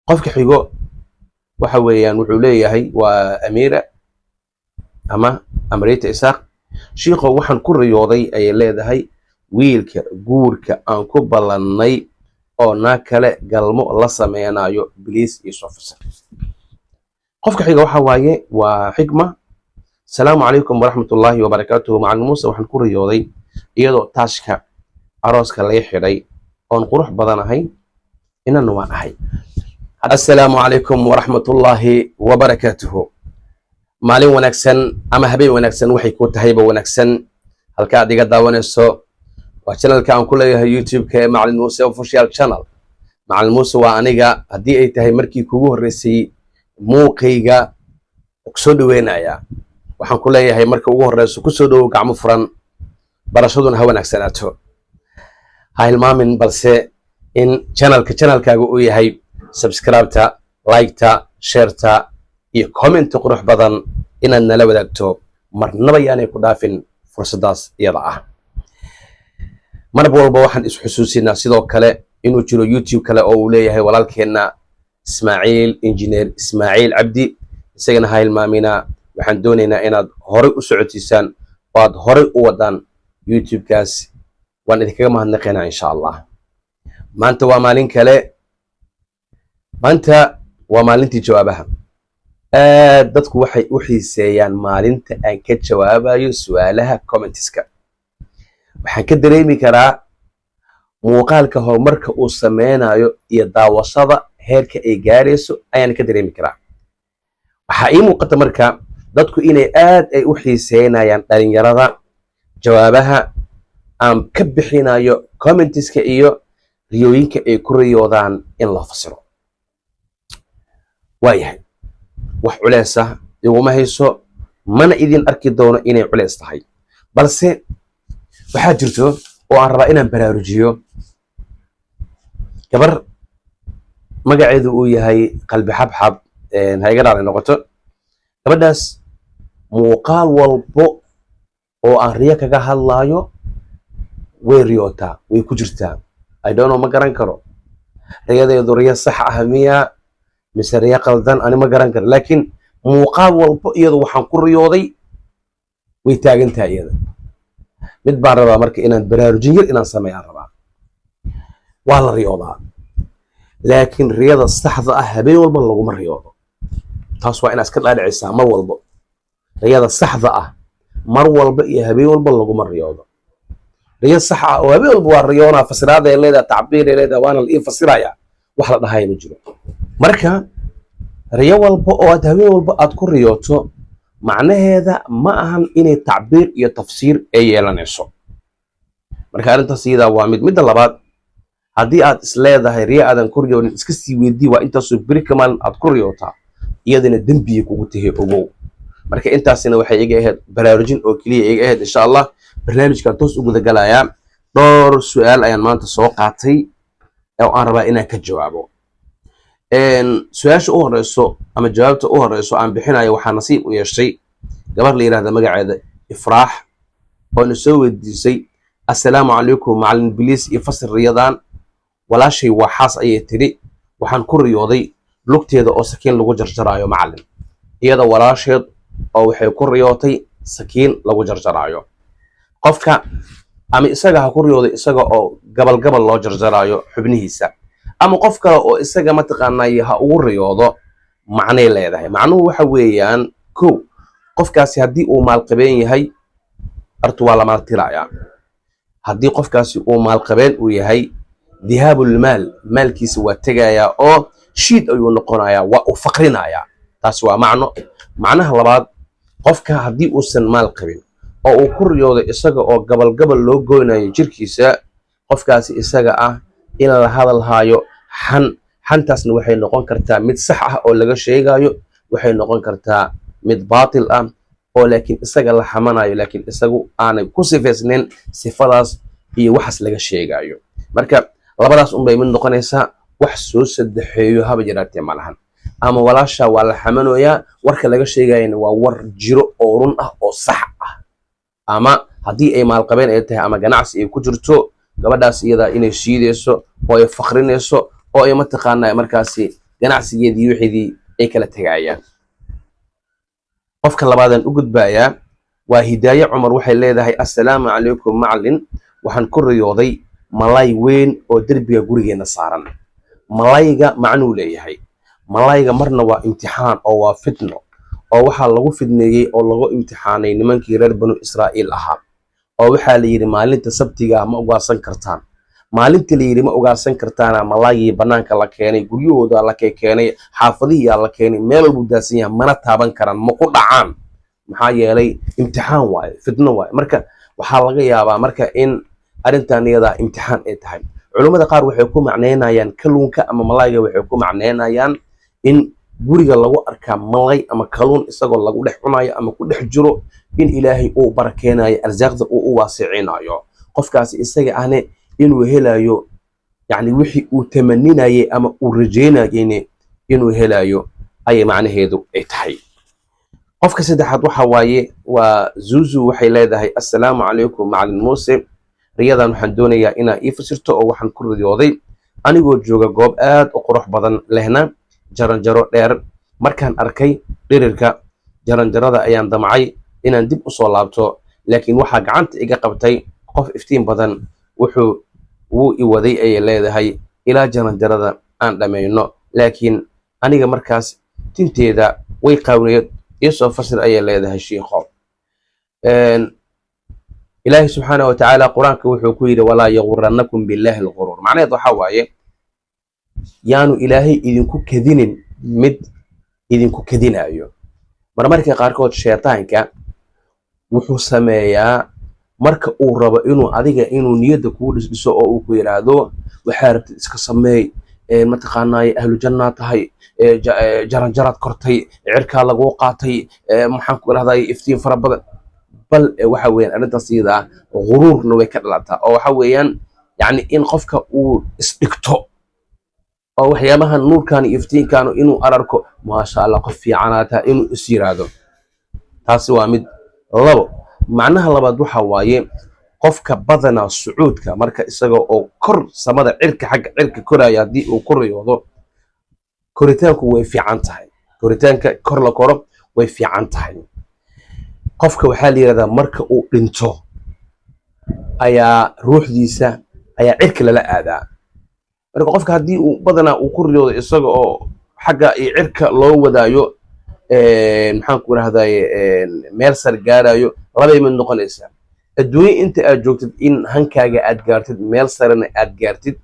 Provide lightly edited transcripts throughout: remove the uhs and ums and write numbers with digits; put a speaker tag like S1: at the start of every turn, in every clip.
S1: qofka xigo waxa weeyaan wuxuu leeyahay waa Amira ama Amarita Isaaq. Shiiqo waxaan ku riyooday ay leedahay wiilka guurka aan ku ballanay oo na kale galmo la sameeyanayo biliis iyo sofisar. qofka xiga waxa waaye waa Xigma. Salaamu calaykum waraxmatullaahi wabarakaatuhu. Macallin Muuse waxaan ku riyooday iyadoo taashka arooska la xiray oon qurux badanahay inaan waan ahay. Assalaamu calaykum waraxmatullaahi wabarakaatuhu. maalin wanaagsan ama habeen wanaagsan waxay ku tahayba wanaagsan halka aad iga daawanayso waa channelka aan ku leeyahay YouTube-ka ee Macallin Muuse Official Channel. Macallin Muuse waa aniga haddii ay tahay markii kugu horeysay muuqayga soo dhaweynaya waxaan ku leeyahay marka ugu horeyso ku soo dhawow gacmo furan barashaduna ha wanaagsanaato. ha hilmaamin balse in channelkaaga uu yahay subscribe-ta, like-ta, share-ta iyo comment qurux badan inaad nala wadaagto marnaba yaanay ku dhaafin fursadaas iyada ah. marba walba waxaan is xusuusinaa sidoo kale inuu jiro YouTube kale oo uu leeyahay walaalkeena Ismaaciil Engineer Ismaaciil Cabdi. isagana ha hilmaamina waxaan doonaynaa inaad hore u socotisaan oo aad hore u wadaan YouTube-kaas. waan idinkaga mahadnaqaynaa insha Allah. maanta waa maalin kale. maanta waa maalintii jawaabaha. dadku waxay u xiiseeyaan maalinta aan ka jawaabayo su'aalaha comments-ka. waxaan ka dareemi karaa muuqaalka horumarka uu sameynayo iyo daawashada heerka ay gaarayso ayaan ka dareemi karaa. waxaa ii muuqata marka dadku inay aad ay u xiiseynayaan dhalinyarada jawaabaha aan ka bixinayo comments-ka iyo riyooyinka ay ku riyoodaan in loo fasiro. waayahay wax culeys ah iguma hayso mana idin arki doono inay culeys tahay balse waxaa jirto oo aan rabaa inaan baraarujiyo gabar magaceedu uu yahay qalbi xabxab ha iga raali noqoto. gabadhaas muuqaal walbo oo aan riyo kaga hadlaayo way riyootaa way ku jirtaa. I don't know ma garan karo riyadeedu riyo sax ah miya mise riyo qaldan ani ma garan karo laakiin muuqaal walbo iyadu waxaan ku riyooday way taagan tahay iyada. mid baan rabaa marka inaan baraarujin yar inaan sameeyaan rabaa. waa la riyoodaa laakiin riyada saxda ah habeen walba laguma riyoodo. taas waa inaad iska dhaadhicisaa mar walba. riyada saxda ah mar walba iyo habeen walba laguma riyoodo. riyo sax ah oo habeen walba waa riyoonaa fasiraada ay leedahay tacbiir ay leedahay waana la ii fasirayaa wax la dhahay ma jiro. marka riyo walba oo aad habeen walba aad ku riyooto macnaheeda ma ahan inay tacbiir iyo tafsiir ay yeelanayso. marka arrintaas iyada waa midda labaad. haddii aad is leedahay riyo aadan ku riyoonin iska sii weydii waa intaasoo beri ka maalin aad ku riyootaa iyadana dembiyay kugu tahay ogow. marka intaasina waxay iga ahayd baraarujin oo keliya iga ahayd. insha Allah barnaamijkan toos u guda galayaa. dhowr su'aal ayaan maanta soo qaatay oo aan rabaa inaan ka jawaabo. su-aasha u horeyso ama jawaabta u horeyso aan bixinayo waxaa nasiib u yeeshay gabar la yiraahdo magaceeda Ifraax oo na soo weydiisay assalaamu calaykum macallin biliis iyo fasir riyadan. walaashay waa xaas ayay tiri waxaan ku riyooday lugteeda oo sakiin lagu jarjaraayo macallin. iyada walaasheed oo waxay ku riyootay sakiin lagu jarjaraayo. qofka ama isaga ha ku riyooday isaga oo gabal loo jarjaraayo xubnihiisa ama qof kale oo isaga mataqaanay ha ugu riyoodo macnay leedahay. macnuhu waxa weeyaan kow qofkaasi haddii uu maalqabeen yahay artu waa la maaltirayaa. haddii qofkaasi uu maalqabeen uu yahay dihaabul maalkiisa waa tegayaa oo shiid ayuu noqonayaa waa uu faqrinayaa. taasi waa macnaha labaad qofka haddii uusan maal qabin oo uu ku riyoodo isaga oo gabal loo goynayo jirkiisa qofkaasi isaga ah in la hadalhaayo xantaasna waxay noqon kartaa mid sax ah oo laga sheegayo waxay noqon kartaa mid baatil ah oo laakiin isaga la xamanayo laakiin isagu aanay ku sifaysnayn sifadaas iyo waxaas laga sheegayo. marka labadaas unbay mid noqonaysaa wax soo saddexeeyo haba jiraatee malahan. ama walaasha waa la xamanoyaa warka laga sheegayana waa war jiro oo run ah oo sax ah. ama haddii ay maalqabeen ay tahay ama ganacsi ay ku jirto gabadhaas iyada inay shiidayso oo ay faqrinayso oo ay mataqaanaa markaasi ganacsigeedii wixidii ay kala tegayaan. qofka labaadaan u gudbayaa waa Hidaaye Cumar. waxay leedahay assalaamu calaykum macallin, waxaan ku riyooday malay weyn oo derbiga gurigeena saaran. malayga macnuu leeyahay. malayga marna waa imtixaan oo waa fitno, oo waxaa lagu fidneeyey oo lagu imtixaanay nimankii reer banu Israa'iil ahaa, oo waxaa la yidhi maalinta sabtiga ma ugaarsan kartaan. maalintii la yidhi ma ugaarsan kartaana malaygii bannaanka la keenay, guryahooda la keenay, xaafadihiyaa la keenay, meel walbuu daadsan yahay, mana taaban karaan, ma ku dhacaan. maxaa yeelay imtixaan waaye, fitno waaye. marka waxaa laga yaabaa marka in arrintan iyadaa imtixaan ay tahay. culummada qaar waxay ku macneynayaan kalluunka ama malayga, waxay ku macneynayaan in guriga lagu arkaa malay ama kalluun isagoo lagu dhex cunayo ama ku dhex jiro, in ilaahay uu barakeenayo, arsaaqda uu u waasicinayo qofkaasi isaga ahne inuu helayo yani wixii uu tamaninayay ama uu rajeynayayne inuu helayo ayay macnaheedu ay tahay. qofka saddexaad waxa waaye waa Zuzu. waxay leedahay assalaamu calaykum macallin Muuse, riyadan waxaan doonayaa inaa ii fasirto oo waxaan ku riyooday anigoo jooga goob aad u qurux badan lehna jaranjaro dheer. markaan arkay dhirirka jaranjarada ayaan damcay inaan dib u soo laabto, laakiin waxaa gacanta iga qabtay qof iftiin badan. wuu i waday ayay leedahay ilaa jaranjarada aan dhammayno, laakiin aniga markaas tinteeda way qaawneed. iisoo fasir ayay leedahay shiikho. ilaahi subxaanahu watacaala qur-aanka wuxuu ku yidhi walaa yagurannakum billaahi alquruur. macnaheed waxaa waaye yaanu ilaahay idinku kadinin mid idinku kadinayo. marmarka qaarkood sheetaanka wuxuu sameeyaa marka uu rabo inuu adiga inuu niyadda kuu dhisdhiso oo uu ku yidhaahdo waxaa rabtid iska sameey, mataqaanaaye ahlu jannaa tahay, jaranjaraad kortay, cirkaa laguu qaatay, maxaan ku idhahday iftiin fara badan. bal waxa weeyaan arrintaas iyada ah guruurna way ka dhalataa, oo waxa weeyaan yani in qofka uu isdhigto oo waxyaabahan nuurkan iyo iftiinkan inuu ararko maasha Allah qof fiicanaata inuu is yiraahdo. taasi waa mid. labo, macnaha labaad waxa waaye qofka badanaa sucuudka marka isaga oo kor samada cirka xagga cirka koraya haddii uu ku riyoodo, koritaanku way fiican tahay. koritaanka kor la koro way fiican tahay. qofka waxaa la yidhahdaa marka uu dhinto ayaa ruuxdiisa ayaa cirka lala aadaa. marka qofka haddii uu badanaa uu ku riyoodo isaga oo xagga iyo cirka loo wadaayo, maxaan ku idhahday meel sar gaarayo, labay mid noqonaysaa. adduunye inta aad joogtid in hankaaga aad gaartid meel sarena aad gaartid,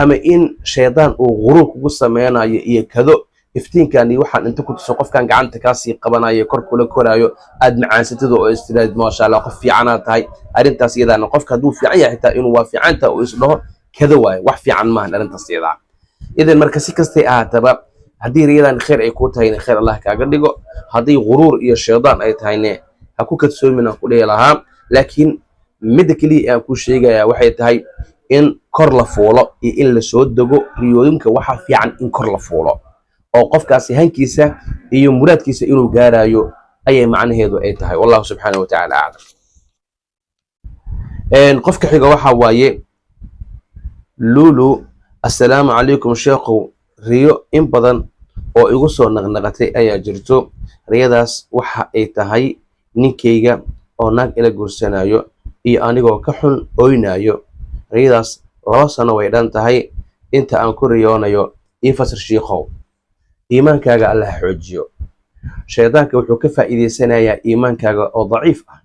S1: ama in shaydaan uu guruur kugu sameynayo iyo kado iftiinkan iyo waxaan inta ku tuso qofkan gacanta kaasii qabanayo kor kula koraayo aad macaansatid oo istiraad maasha Allah qof fiicana tahay. arrintaas iyadaana qofka hadduu fiican yahay xitaa inuu waa fiicanta oo isdhaho kada waaye, wax fiican maahan arrintaas iyadaa. idan marka si kastay ahaataba haddii riyadan khayr ay kuu tahayna khayr Allah kaaga dhigo, haddii guruur iyo shaydaan ay tahayna ha ku kadsoomin aan ku dhihi lahaa. laakiin midda keliya aan kuu sheegayaa waxay tahay in kor la fuulo iyo in la soo dego. riyooyinka waxaa fiican in kor la fuulo oo qofkaasi hankiisa iyo muraadkiisa inuu gaarayo ayay macnaheedu ay tahay. wallahu subxaanahu watacaala aclam. qofka xiga waxa waaye Lulu. assalaamu calaykum sheekhow, riyo in badan oo igu soo naqnaqatay ayaa jirto. riyadaas waxa ay tahay ninkayga oo naag ila guursanayo iyo anigoo ka xun oynayo. riyadaas 2 sano way dhan tahay. inta aan ku riyoonayo ii fasir shiikhow. iimaankaaga Allah xoojiyo. shaydaanka wuxuu ka faa'iideysanayaa iimaankaaga oo daciif ah,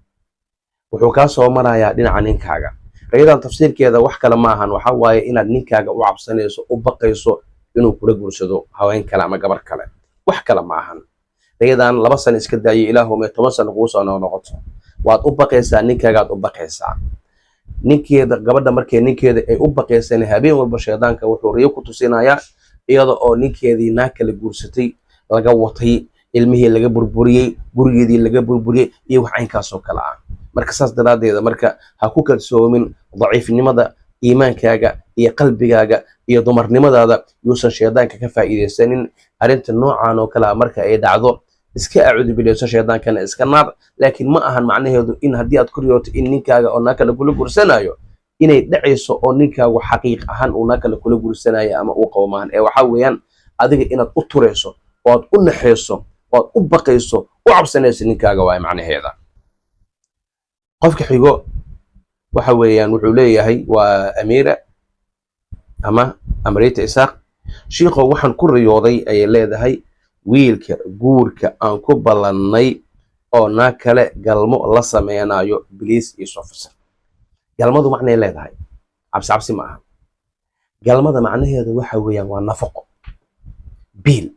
S1: wuxuu kaa soo marayaa dhinaca ninkaaga. riyadan tafsiirkeeda wax kale ma ahan, waxa waaye inaad ninkaaga u cabsanayso, u baqayso inuu kula guursado haween kale ama gabar kale. wax kale ma ahan. riyadan 2 sano iska daayay ilaahumay 10 sano kugu soo noqoto. waad u baqaysaa ninkaagaad u baqaysaa. ninkeeda gabadha markay ninkeeda ay u baqaysan habeen walba shaydaanka wuxuu riyo ku tusinayaa iyada oo ninkeedii naag kala guursatay, laga watay, ilmihii laga burburiyey, gurigeedii laga burburiyey iyo wax aynkaas oo kale ah. marka saas daraadeeda marka ha ku kalsoomin daciifnimada iimaankaaga iyo qalbigaaga iyo dumarnimadaada, yuusan shaydaanka ka faa'iideysanin. arrinta noocan oo kale marka ay dhacdo iska acuudu bilayso shaydaankana iska naar. laakiin ma ahan macnaheedu in haddii aad ku riyooto in ninkaaga oo naag kale kula guursanayo inay dhacayso oo ninkaagu xaqiiq ahaan uu naag kale kula guursanayo ama uu qabo maahan. ee waxaa weeyaan adiga inaad u turayso ood u naxayso ood u baqayso u cabsanayso ninkaaga waay macnaheeda. qofka xigo waxa weeyaan wuxuu leeyahay waa Amiira ama Amarita Isaaq. shiikhow waxaan ku riyooday ayay leedahay wiilka guurka aan ku ballannay oo naa kale galmo la sameynayo biliis iyo soo fasir. galmadu macnay leedahay cabsi ma aha. galmada macnaheedu waxa weeyaan waa nafaqo, biil,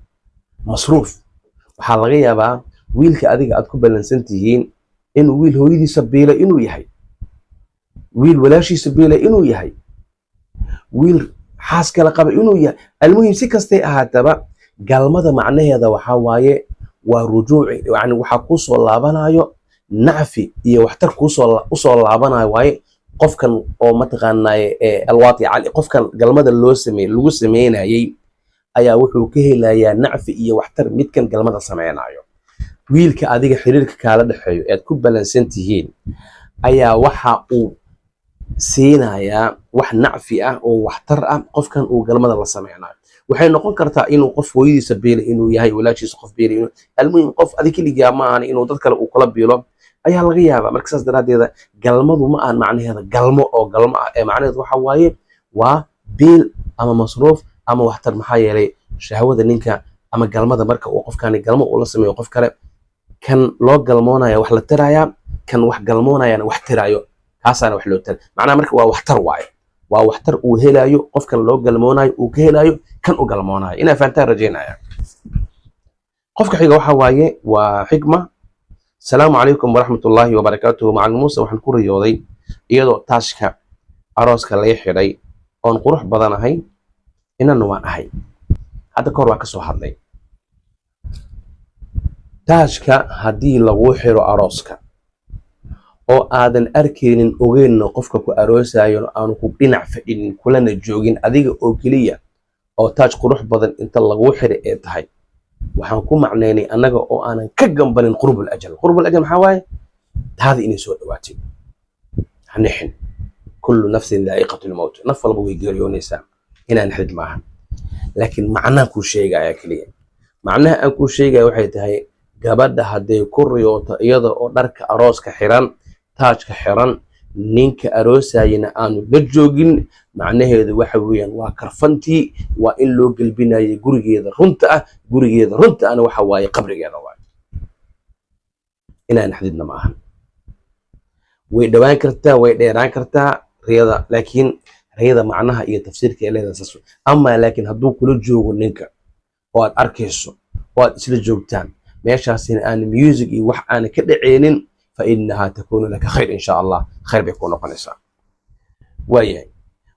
S1: masruuf. waxaa laga yaabaa wiilka adiga aad ku ballansan tihiin inuu wiil hooyadiisa biila inuu yahay, wiil walaashiisa biila inuu yahay, wiil xaas kala qaba inuu yahay. almuhim si kastay ahaataba galmada macnaheeda waxaa waaye waa rujuuci, yani waxaa kusoo laabanayo nacfi iyo waxtar usoo laabanayo waaye. qofkan oo mataqaanaaye alwaati cali, qofkan galmada lagu sameynayay ayaa wuxuu ka helayaa nacfi iyo waxtar midkan galmada sameynayo. wiilka adiga xiriirka kaala dhexeeyo ead ku balansan tihiin ayaa waxa uu siinayaa wax nacfi ah oo waxtar ah qofkan uu galmada la sameynayo. waxay noqon kartaa inuu qof hooyadiisa biila inuu yahay, walaashiisa qof biila inuu, almuhim qof adig keligaa ma ahan inuu dad kale uu kula biilo ayaa laga yaabaa. marka saas daraaddeeda galmadu ma ahan macnaheeda galmo oo galmo ah, ee macnaheedu waxa waaye waa biil ama masruuf ama waxtar. maxaa yeelay shahwada ninka ama galmada marka uu qofkani galmo uu la sameeyo qof kale, kan loo galmoonaya wax la tirayaa, kan wax galmoonayana wax tiraayo, kaasaana wax loo tira. macnaha marka waa waxtar waaye, waa waxtar uu helayo qofkan loo galmoonayo uu ka helayo kan u galmoonayo. inaa fahantaan rajaynaya. qofka xiga waxa waaye waa Xikma. asalaamu calaykum waraxmatullaahi wabarakaatuhu. macalin muuse waxaan ku riyooday iyadoo taashka arooska laga xidhay oon qurux badanahay, inana waan ahay. hadda kahor waan ka soo hadlay. taashka haddii lagu xiro arooska oo aadan arkaynin ogeynna qofka ku aroosayo aanu ku dhinac fadhinin kulana joogin adiga oo keliya oo taaj qurux badan inta lagu xiray ee tahay, waxaan ku macnaynay annaga oo aanan ka gambanin qurbul ajal. qurbul ajal maxaa waaye? taada inay soo dhawaatay. hanixin kullu nafsin daa'iqatul mawt, naf walba way geeriyoonaysaa, inaan xid maaha. laakiin macnaha kuu sheegaya keliya, macnaha aan kuu sheegaya waxay tahay gabadha hadday ku riyooto iyada oo dharka arooska xiran, taajka xiran, ninka aroosayina aanu la joogin, macnaheedu waxa weeyaan waa karfantii, waa in loo gelbinayay gurigeeda runta ah. gurigeeda runta ana waxa waaye qabrigeeda waaye. inaan xadidna ma ahan. way dhawaan kartaa, way dheeraan kartaa riyada, laakiin riyada macnaha iyo tafsiirka ee leedahay saas. ama laakiin hadduu kula joogo ninka oo aad arkayso oo aad isla joogtaan meeshaasina aan music iyo wax aan ka dhaceynin, fa innahaa takuunu laka khayr insha allah. khayr bay ku noqonaysaa. waayahay.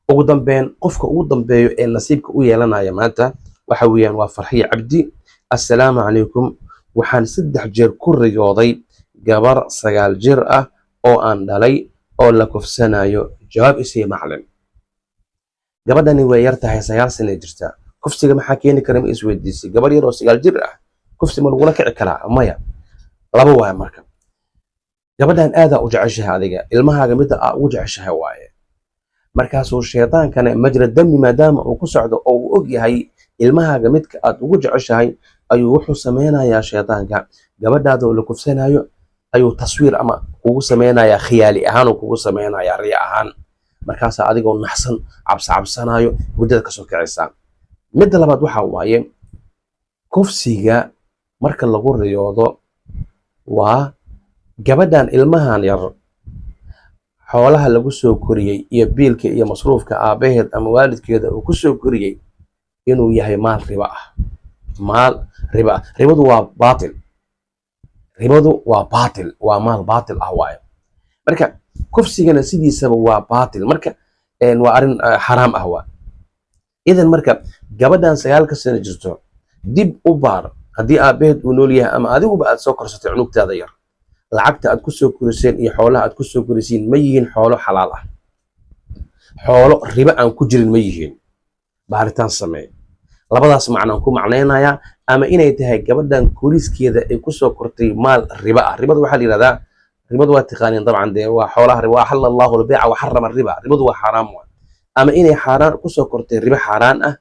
S1: ugu dambeyn qofka ugu dambeeyo ee nasiibka u yeelanaya maanta waxa weeyaan waa Farxiya Cabdi. assalaamu calaykum. waxaan 3 jeer ku riyooday gabar 9 jir ah oo aan dhalay oo la kufsanayo. jawaab isii macalin. gabadhani way yar tahay, 9 sano jirtaa. kufsiga maxaa keeni kara ma isweydiisay? gabar yar oo 9 jir ah kufsi ma lagula kici karaa? maya. laba waaye marka. gabadhan aadaa u jeceshahay adiga, ilmahaaga midda aa ugu jeceshahay waaye. markaasuu shaytaankana majra dami maadaama uu ku socdo oo uu og yahay ilmahaaga midka aad ugu jeceshahay, ayuu wuxuu sameynayaa shaytaanka gabadhaada oo la kufsanayo ayuu taswiir ama kugu sameynayaa, khiyaali ahaan uu kugu sameynayaa, riya ahaan. markaasaa adigoo naxsan cabsanayo muddada kasoo kicaysaa. midda labaad waxa waaye kufsiga marka lagu riyoodo waa gabadhan ilmahan yar xoolaha lagu soo koriyey iyo biilka iyo masruufka aabaheed ama waalidkeeda uu ku soo koriyey inuu yahay maal riba ah. maal riba ah. ribadu waa baatil. ribadu waa baatil, waa maal baatil ah waaye. marka kufsigana sidiisaba waa baatil, marka waa arrin xaraam ah waa. idan marka gabadhan 9 sano jirto dib u baar haddii aabaheed uu nool yahay ama adiguba aad soo korsatay cunugtaada yar, lacagta aad ku soo koriseen iyo xoolaha aad ku soo korisiin ma yihiin xoolo xalaal ah? xoolo riba aan ku jirin ma yihiin? baaritaan samee. labadaas macnaan ku macnaynayaa. ama inay tahay gabadhan koriskeeda ay ku soo kortay maal riba ah. ribada waxaa la yidhahdaa, ribadu waa taqaaniin dabcan, dee waa xoolaha riba. axalla allahu albayca wa xarama riba. ribadu waa xaaraam waa. ama inay xaaraan ku soo kortay riba xaaraan ah,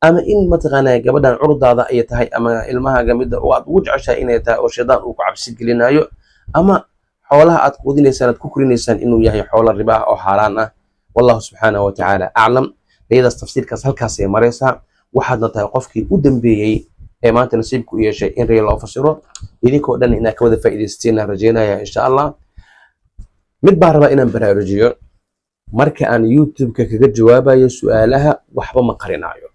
S1: ama in mataqaanaa gabadhan curdaada ay tahay ama ilmahaaga midda oo aad ugu jeceshahay inay tahay oo shaydaan uu ku cabsi gelinayo, ama xoolaha aad quudinaysaan aad ku korinaysaan inuu yahay xoolo riba ah oo xaaraan ah. wallahu subxaanahu watacaala aclam. iyadaas tafsiirkaas halkaasay maraysaa. waxaadna tahay qofkii u dambeeyey ee maanta nasiibku u yeeshay in ree loo fasiro. idinkoo dhan inaad ka wada faa'iidaysateen rajeynaya insha allah. mid baan rabaa inaan baraarujiyo, marka aan youtube-ka kaga jawaabayo su'aalaha waxba ma qarinaayo.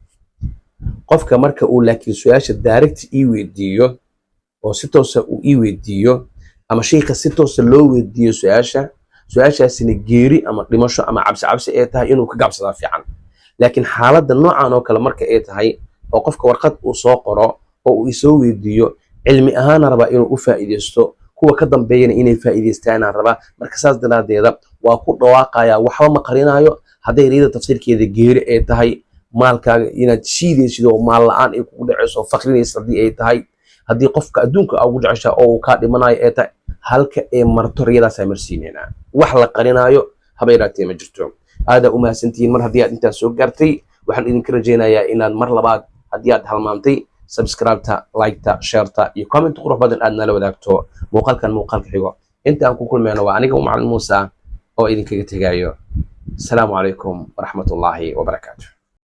S1: qofka marka uu laakiin su-aasha direct ii weydiiyo oo si toosa uu ii weydiiyo, ama sheekha si toosa loo weydiiyo su-aashaasina geeri ama dhimasho ama cabsi ay tahay, inuu ka gabsadaa fiican. laakiin xaaladda noocan oo kale marka ay tahay oo qofka warqad uu soo qoro oo uu isoo weydiiyo, cilmi ahaana rabaa inuu u faa'iidaysto, kuwa ka dambeeyana inay faa'iidaystaanaan rabaa. marka saas daraadeeda waa ku dhawaaqayaa, waxba ma qarinaayo. hadday riyada tafsiirkeeda geeri ay tahay, maalkaaga inaad shiidaysid oo maal la-aan ay kugu dhacayso, faqrinaysa haddii ay tahay, haddii qofka adduunka ugu jeceshaa oo uu kaa dhimanayo ay tahay, halka ee marto riyadaasaa marsiinaynaa. wax la qarinaayo haba yaraatee ma jirto. aadaa u mahadsantihiin mar haddii aad intaas soo gaartay. waxaan idinka rajaynayaa inaad mar labaad haddii aad halmaantay subscribe-ta, like-ta, share-ta iyo comment qurux badan aad nala wadaagto muuqaalkan muuqaalka xigo. inta aan ku kulmayno waa aniga macalin Muuse oo idinkaga tegayo. asalaamu calaykum waraxmatullaahi wabarakaatu.